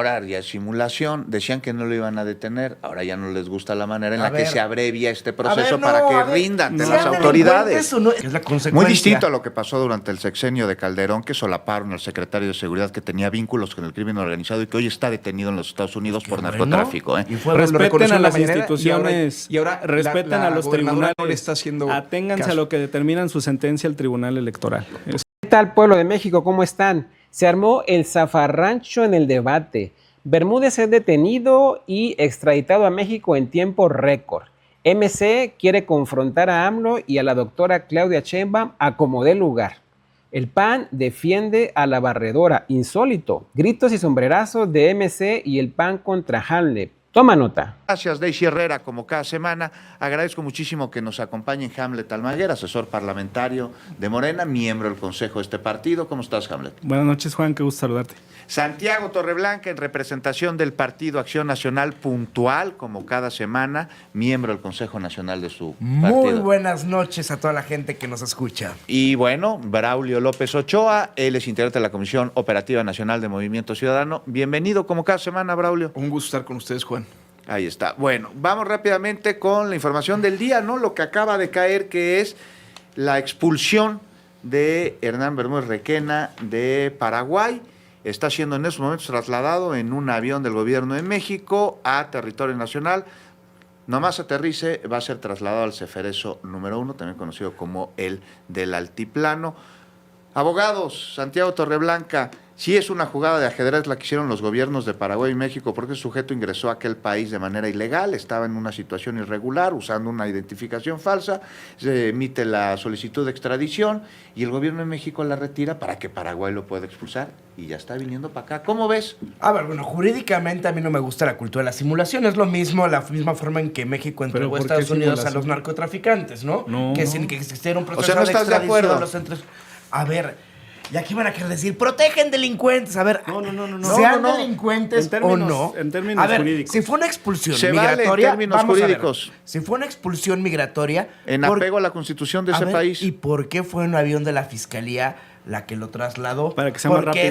Horaria, simulación, decían que no lo iban a detener, ahora ya no les gusta la manera en la que se abrevia este proceso para que rinda ante las autoridades. No, es la consecuencia. Muy distinto a lo que pasó durante el sexenio de Calderón, que solaparon al secretario de Seguridad que tenía vínculos con el crimen organizado y que hoy está detenido en los Estados Unidos por narcotráfico. Y respeten a las instituciones, y ahora respeten a los tribunales, no le está haciendo aténganse caso a lo que determina en su sentencia el Tribunal Electoral. ¿Qué tal, pueblo de México? ¿Cómo están? Se armó el zafarrancho en el debate. Bermúdez es detenido y extraditado a México en tiempo récord. MC quiere confrontar a AMLO y a la doctora Claudia Sheinbaum a como dé lugar. El PAN defiende a la barredora, insólito. Gritos y sombrerazos de MC y el PAN contra Hamlet. Toma nota. Gracias, Daisy Herrera, como cada semana. Agradezco muchísimo que nos acompañe Hamlet Almaguer, asesor parlamentario de Morena, miembro del Consejo de este partido. ¿Cómo estás, Hamlet? Buenas noches, Juan, qué gusto saludarte. Santiago Torreblanca, en representación del Partido Acción Nacional, puntual, como cada semana, miembro del Consejo Nacional de su partido. Muy buenas noches a toda la gente que nos escucha. Y bueno, Braulio López Ochoa, él es integrante de la Comisión Operativa Nacional de Movimiento Ciudadano. Bienvenido, como cada semana, Braulio. Un gusto estar con ustedes, Juan. Ahí está. Bueno, vamos rápidamente con la información del día, ¿no? Lo que acaba de caer, que es la expulsión de Hernán Bermúdez Requena de Paraguay. Está siendo en estos momentos trasladado en un avión del gobierno de México a territorio nacional. Nomás aterrice, va a ser trasladado al Ceferezo número 1, también conocido como el del Altiplano. Abogados, Santiago Torreblanca, sí es una jugada de ajedrez la que hicieron los gobiernos de Paraguay y México, porque el sujeto ingresó a aquel país de manera ilegal, estaba en una situación irregular, usando una identificación falsa, se emite la solicitud de extradición y el gobierno de México la retira para que Paraguay lo pueda expulsar y ya está viniendo para acá. ¿Cómo ves? A ver, bueno, jurídicamente a mí no me gusta la cultura de la simulación. Es lo mismo, la misma forma en que México entregó a Estados Unidos a los narcotraficantes, ¿no? Que sin que existiera un proceso o sea, ¿no estás de acuerdo? A ver, y aquí van a querer decir, protegen delincuentes. A ver, No. sean delincuentes o no. En términos a ver, jurídicos. si fue una expulsión Se migratoria, vale en términos vamos jurídicos. A ver, si fue una expulsión migratoria, En apego a la constitución de ese país. ¿Y por qué fue un avión de la fiscalía la que lo trasladó? Para que sea más rápido.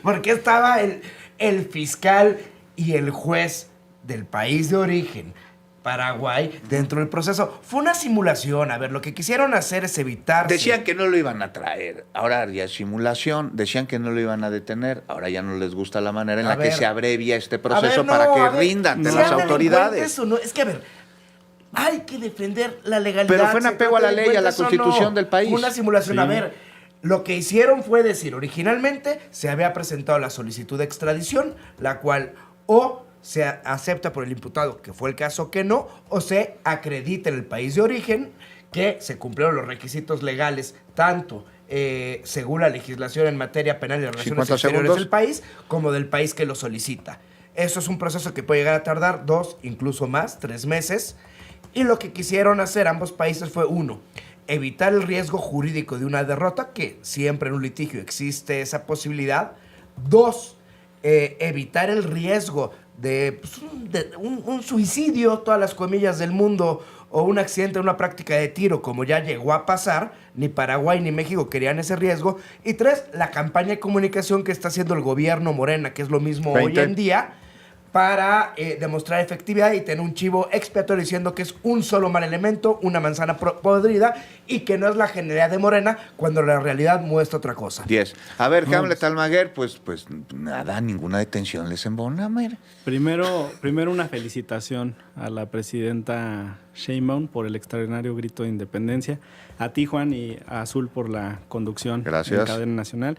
Porque estaba el fiscal y el juez del país de origen, Paraguay, dentro del proceso. Fue una simulación. A ver, lo que quisieron hacer es evitar. Decían que no lo iban a traer. Ahora ya es simulación. Decían que no lo iban a detener. Ahora ya no les gusta la manera en la que se abrevia este proceso para que rinda ante las autoridades. No, es que, a ver, hay que defender la legalidad. Pero fue en apego a la ley, a la constitución del país. Fue una simulación. Sí. A ver, lo que hicieron fue decir, originalmente se había presentado la solicitud de extradición, la cual o se acepta por el imputado, que fue el caso que no, o se acredita en el país de origen que se cumplieron los requisitos legales, tanto según la legislación en materia penal y de relaciones exteriores del país, como del país que lo solicita. Eso es un proceso que puede llegar a tardar 2, incluso más, 3 meses. Y lo que quisieron hacer ambos países fue, 1, evitar el riesgo jurídico de una derrota, que siempre en un litigio existe esa posibilidad. 2, evitar el riesgo de un suicidio, todas las comillas del mundo, o un accidente, una práctica de tiro, como ya llegó a pasar. Ni Paraguay ni México querían ese riesgo. Y 3, la campaña de comunicación que está haciendo el gobierno Morena, que es lo mismo hoy en día, para demostrar efectividad y tener un chivo expiatorio diciendo que es un solo mal elemento, una manzana podrida, y que no es la genialidad de Morena, cuando la realidad muestra otra cosa. 10. A ver, Hamlet Almaguer, pues nada, ninguna detención les embona, mire. Primero una felicitación a la presidenta Sheinbaum por el extraordinario grito de independencia, a ti, Juan, y a Azul por la conducción en cadena nacional.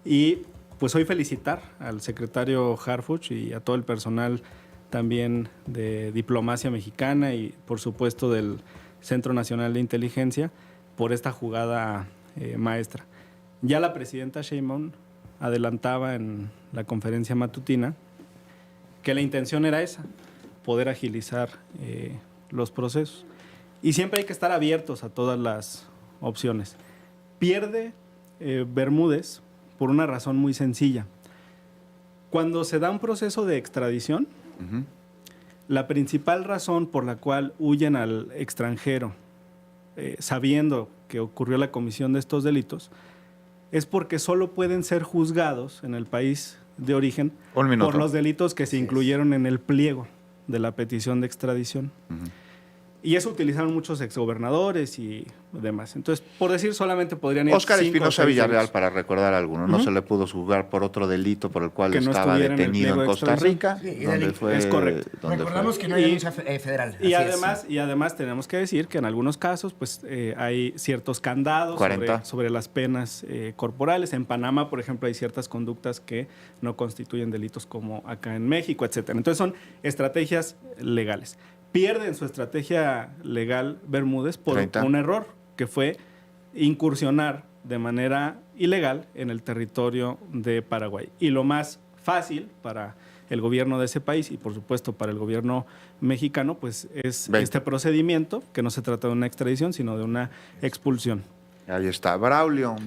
Y pues hoy felicitar al secretario Harfuch y a todo el personal también de Diplomacia Mexicana y por supuesto del Centro Nacional de Inteligencia por esta jugada maestra. Ya la presidenta Sheinbaum adelantaba en la conferencia matutina que la intención era esa, poder agilizar los procesos. Y siempre hay que estar abiertos a todas las opciones. Pierde Bermúdez por una razón muy sencilla. Cuando se da un proceso de extradición, la principal razón por la cual huyen al extranjero, sabiendo que ocurrió la comisión de estos delitos, es porque solo pueden ser juzgados en el país de origen por los delitos que se incluyeron en el pliego de la petición de extradición. Y eso utilizaron muchos exgobernadores y demás. Entonces, por decir, solamente podrían ir Óscar Espinosa Villarreal, para recordar a algunos. No se le pudo juzgar por otro delito por el cual estaba detenido en Costa Rica. Sí, es correcto. Recordamos que no hay denuncia federal. Y además tenemos que decir que en algunos casos pues hay ciertos candados sobre las penas corporales. En Panamá, por ejemplo, hay ciertas conductas que no constituyen delitos como acá en México, etcétera. Entonces son estrategias legales. Pierde en su estrategia legal Bermúdez por un error, que fue incursionar de manera ilegal en el territorio de Paraguay. Y lo más fácil para el gobierno de ese país y, por supuesto, para el gobierno mexicano, pues es este procedimiento, que no se trata de una extradición, sino de una expulsión. Ahí está. Braulio.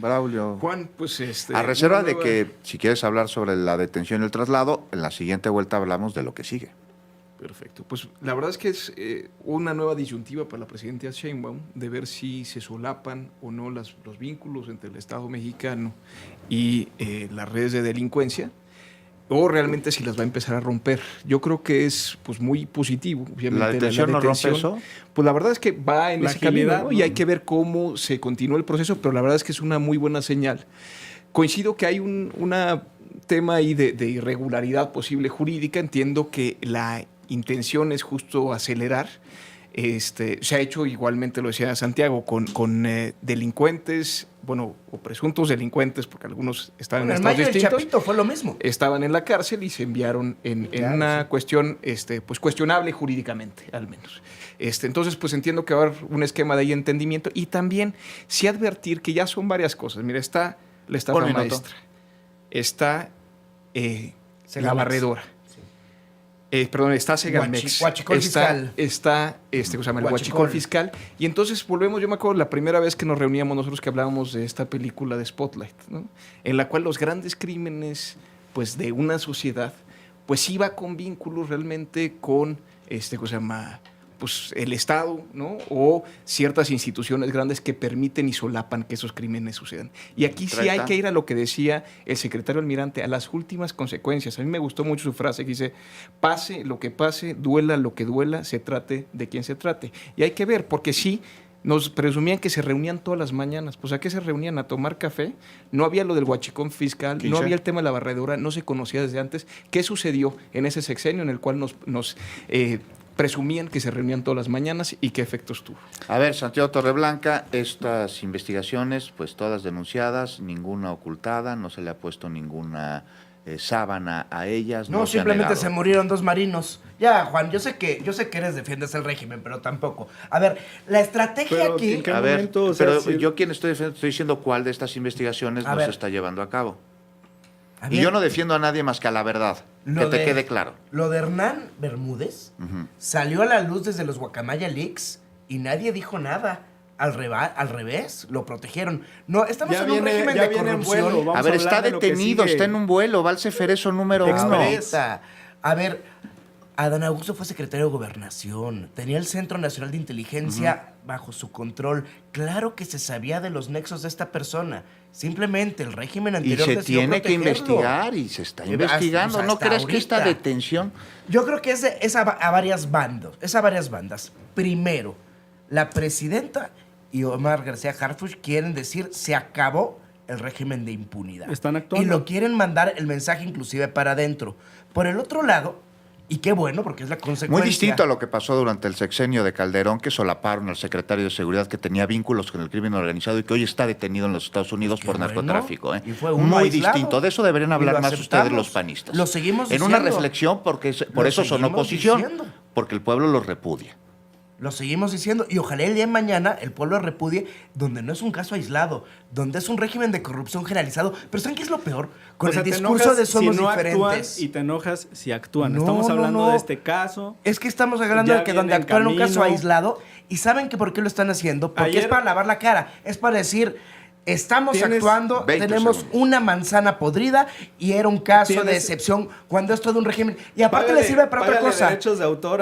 Juan, pues a reserva de que, si quieres hablar sobre la detención y el traslado, en la siguiente vuelta hablamos de lo que sigue. Perfecto. Pues la verdad es que es una nueva disyuntiva para la presidenta Sheinbaum de ver si se solapan o no los vínculos entre el Estado mexicano y las redes de delincuencia, o realmente si las va a empezar a romper. Yo creo que es pues muy positivo. Obviamente, ¿La detención no rompe eso? Pues la verdad es que va en ese camino, ¿no? Y hay que ver cómo se continúa el proceso, pero la verdad es que es una muy buena señal. Coincido que hay un tema ahí de irregularidad posible jurídica. Entiendo que la intención es justo acelerar. Se ha hecho igualmente, lo decía Santiago, con delincuentes, bueno, o presuntos delincuentes, porque algunos estaban en estados distintos. El Chapito fue lo mismo. Estaban en la cárcel y se enviaron en una cuestión pues cuestionable jurídicamente, al menos. Entonces, pues entiendo que va a haber un esquema de ahí entendimiento y también sí advertir que ya son varias cosas. Mira, está la estafa maestra, está la barredora. Está Segalmex, está el huachicol fiscal. Y entonces volvemos, yo me acuerdo la primera vez que nos reuníamos nosotros que hablábamos de esta película de Spotlight, ¿no? En la cual los grandes crímenes pues, de una sociedad pues iba con vínculos realmente con pues, el Estado, ¿no? O ciertas instituciones grandes que permiten y solapan que esos crímenes sucedan. Y aquí sí hay que ir a lo que decía el secretario almirante, a las últimas consecuencias. A mí me gustó mucho su frase que dice, pase lo que pase, duela lo que duela, se trate de quien se trate. Y hay que ver, porque sí, nos presumían que se reunían todas las mañanas. Pues ¿a qué se reunían? ¿A tomar café? No había lo del huachicón fiscal, no había el tema de la barredora, no se conocía desde antes. ¿Qué sucedió en ese sexenio en el cual nos presumían que se reunían todas las mañanas y qué efectos tuvo? A ver, Santiago Torreblanca, estas investigaciones, pues todas denunciadas, ninguna ocultada, no se le ha puesto ninguna sábana a ellas. No, simplemente se murieron 2 marinos. Ya, Juan, yo sé que defiendes el régimen, pero tampoco. A ver, la estrategia aquí... A ver, pero yo quien estoy diciendo cuál de estas investigaciones no se está llevando a cabo. Y yo no defiendo a nadie más que a la verdad. Que te quede claro. Lo de Hernán Bermúdez salió a la luz desde los Guacamaya Leaks y nadie dijo nada. Al revés, lo protegieron. No, estamos en un régimen de corrupción. A ver, está detenido, está en un vuelo, va al Ceferezo número 1. A ver, Adán Augusto fue secretario de Gobernación, tenía el Centro Nacional de Inteligencia bajo su control. Claro que se sabía de los nexos de esta persona. Simplemente el régimen anterior y se tiene que investigar y se está investigando. Pues ¿no crees que esta detención? Yo creo que es a varias bandas. Primero, la presidenta y Omar García Harfuch quieren decir se acabó el régimen de impunidad. Están actuando. Y lo quieren mandar el mensaje inclusive para adentro. Por el otro lado, y qué bueno, porque es la consecuencia. Muy distinto a lo que pasó durante el sexenio de Calderón, que solaparon al secretario de Seguridad que tenía vínculos con el crimen organizado y que hoy está detenido en los Estados Unidos por narcotráfico. Y fue muy aislado. Distinto. De eso deberían hablar más ustedes los panistas. Lo seguimos en diciendo. una reflexión, porque por eso son oposición, porque el pueblo los repudia. Lo seguimos diciendo y ojalá el día de mañana el pueblo repudie donde no es un caso aislado, donde es un régimen de corrupción generalizado. Pero ¿saben qué es lo peor? Con el discurso de somos diferentes. Y te enojas si actúan. Estamos hablando de este caso. Es que estamos hablando de que donde actúan en un caso aislado y ¿saben que por qué lo están haciendo? Porque es para lavar la cara. Es para decir, Estamos actuando, tenemos una manzana podrida y era un caso de excepción cuando es todo un régimen. Y aparte le sirve para otra cosa. Derechos de autor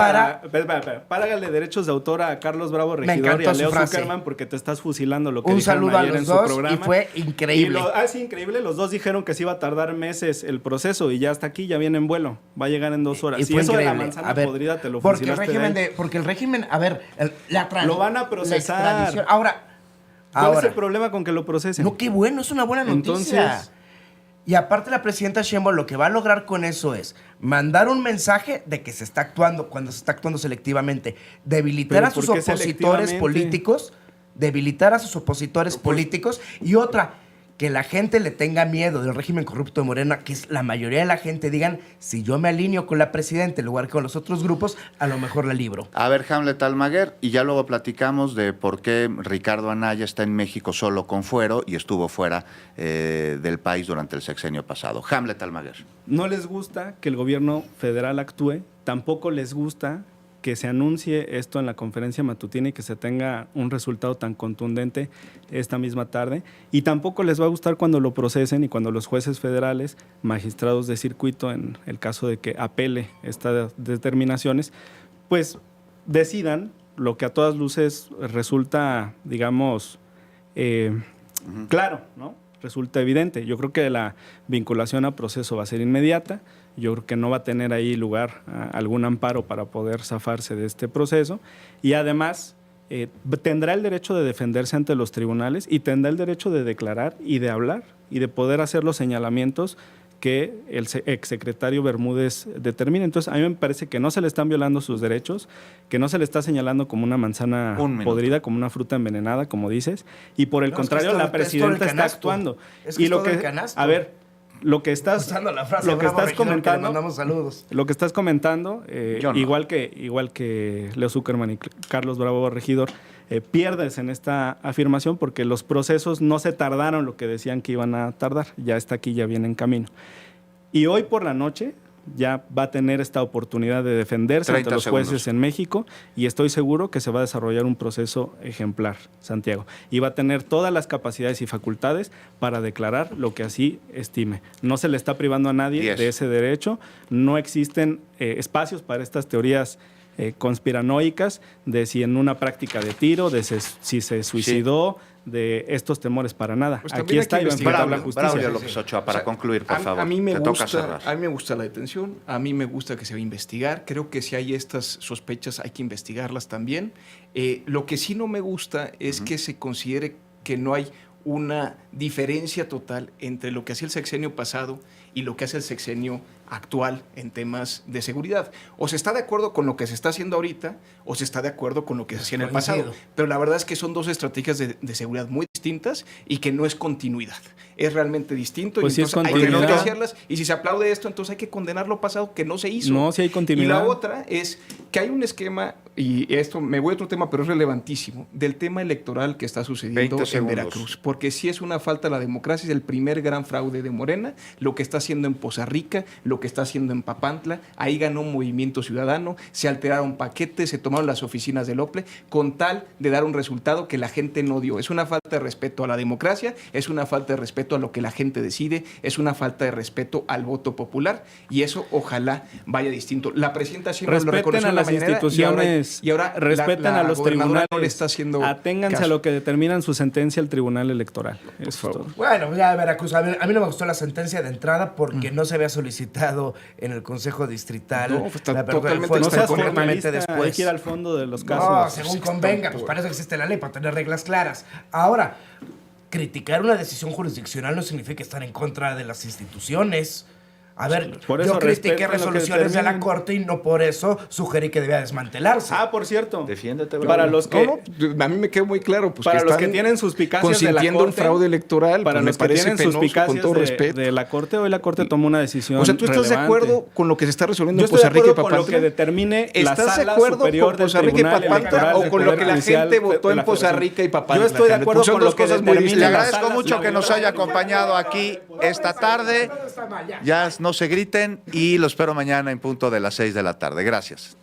págale derechos de autor a Carlos Bravo Regidor y a Leo Zuckerman porque te estás fusilando lo que dijeron ayer en su programa. Y fue increíble. Sí, increíble. Los dos dijeron que se iba a tardar meses el proceso y ya está aquí, ya viene en vuelo. Va a llegar en 2 horas. Y fue eso increíble. de la manzana podrida te lo fusilaste. Porque el régimen, a ver, lo van a procesar. ¿Cuál es el problema con que lo procesen? No, qué bueno, es una buena noticia. Entonces, y aparte la presidenta Sheinbaum lo que va a lograr con eso es mandar un mensaje de que se está actuando, cuando se está actuando selectivamente, debilitar a sus opositores políticos, y otra, que la gente le tenga miedo del régimen corrupto de Morena, que es la mayoría de la gente, digan, si yo me alineo con la presidenta en lugar que con los otros grupos, a lo mejor la libro. A ver, Hamlet Almaguer, y ya luego platicamos de por qué Ricardo Anaya está en México solo con fuero y estuvo fuera del país durante el sexenio pasado. Hamlet Almaguer. No les gusta que el gobierno federal actúe, tampoco les gusta que se anuncie esto en la conferencia matutina y que se tenga un resultado tan contundente esta misma tarde. Y tampoco les va a gustar cuando lo procesen y cuando los jueces federales, magistrados de circuito, en el caso de que apele estas determinaciones, pues decidan lo que a todas luces resulta, digamos, claro, ¿no? Resulta evidente. Yo creo que la vinculación a proceso va a ser inmediata. Yo creo que no va a tener ahí lugar algún amparo para poder zafarse de este proceso. Y además tendrá el derecho de defenderse ante los tribunales y tendrá el derecho de declarar y de hablar y de poder hacer los señalamientos que el exsecretario Bermúdez determine. Entonces, a mí me parece que no se le están violando sus derechos, que no se le está señalando como una manzana podrida, como una fruta envenenada, como dices, y por el contrario, la presidenta está actuando. Y lo que, a ver, lo que estás comentando, mandamos saludos. Lo que estás comentando, igual que Leo Zuckerman y Carlos Bravo Regidor, pierdes en esta afirmación porque los procesos no se tardaron lo que decían que iban a tardar. Ya está aquí, ya viene en camino. Y hoy por la noche ya va a tener esta oportunidad de defenderse ante los jueces en México y estoy seguro que se va a desarrollar un proceso ejemplar, Santiago. Y va a tener todas las capacidades y facultades para declarar lo que así estime. No se le está privando a nadie de ese derecho. No existen espacios para estas teorías conspiranoicas de si en una práctica de tiro, de si se suicidó, de estos temores para nada. Pues aquí está y va a enfrentar la justicia. Braulio López Ochoa, para concluir, por favor. A mí me gusta la detención, a mí me gusta que se va a investigar. Creo que si hay estas sospechas hay que investigarlas también. Lo que sí no me gusta es que se considere que no hay una diferencia total entre lo que hacía el sexenio pasado y lo que hace el sexenio actual en temas de seguridad. O se está de acuerdo con lo que se está haciendo ahorita o se está de acuerdo con lo que se hacía en el pasado. Pero la verdad es que son dos estrategias de seguridad muy distintas y que no es continuidad. Es realmente distinto pues y entonces hay que negociarlas. Y si se aplaude esto, entonces hay que condenar lo pasado que no se hizo. No, si hay continuidad. Y la otra es que hay un esquema, y esto me voy a otro tema, pero es relevantísimo, del tema electoral que está sucediendo en Veracruz. Porque si es una falta a la democracia, es el primer gran fraude de Morena, lo que está haciendo en Poza Rica, lo que está haciendo en Papantla, ahí ganó un Movimiento Ciudadano, se alteraron paquetes, se tomaron las oficinas del OPLE, con tal de dar un resultado que la gente no dio. Es una falta de respeto a la democracia, es una falta de respeto a lo que la gente decide, es una falta de respeto al voto popular, y eso ojalá vaya distinto. La presidenta Sheinbaum lo reconoció en la mañanera, instituciones, y ahora respeten a los tribunales, no le está haciendo aténganse caso a lo que determinan su sentencia el Tribunal Electoral. Eso es todo. Bueno, ya Veracruz, a mí no me gustó la sentencia de entrada porque no se había solicitado en el Consejo Distrital. No, pues está totalmente después. Hay que ir al fondo de los casos. No, según convenga, pues para eso existe la ley, para tener reglas claras. Ahora, criticar una decisión jurisdiccional no significa estar en contra de las instituciones. A ver, yo critiqué resoluciones de la Corte y no por eso sugerí que debía desmantelarse. Por cierto. Defiéndete, bro. Para los que... a mí me quedó muy claro. Pues, para los que tienen suspicacias de la Corte... un fraude electoral, para los que tienen suspicacias de la Corte, hoy la Corte tomó una decisión. O sea, ¿tú estás de acuerdo con lo que se está resolviendo en Poza Rica y Papantla? Con lo que determine la Sala Superior del Tribunal Electoral o con lo que la gente votó en Poza Rica y Papantla? Yo estoy de acuerdo con lo que determine. Le agradezco mucho que nos haya acompañado aquí esta tarde. Ya no se griten. Y lo espero mañana en punto de las 6 de la tarde. Gracias.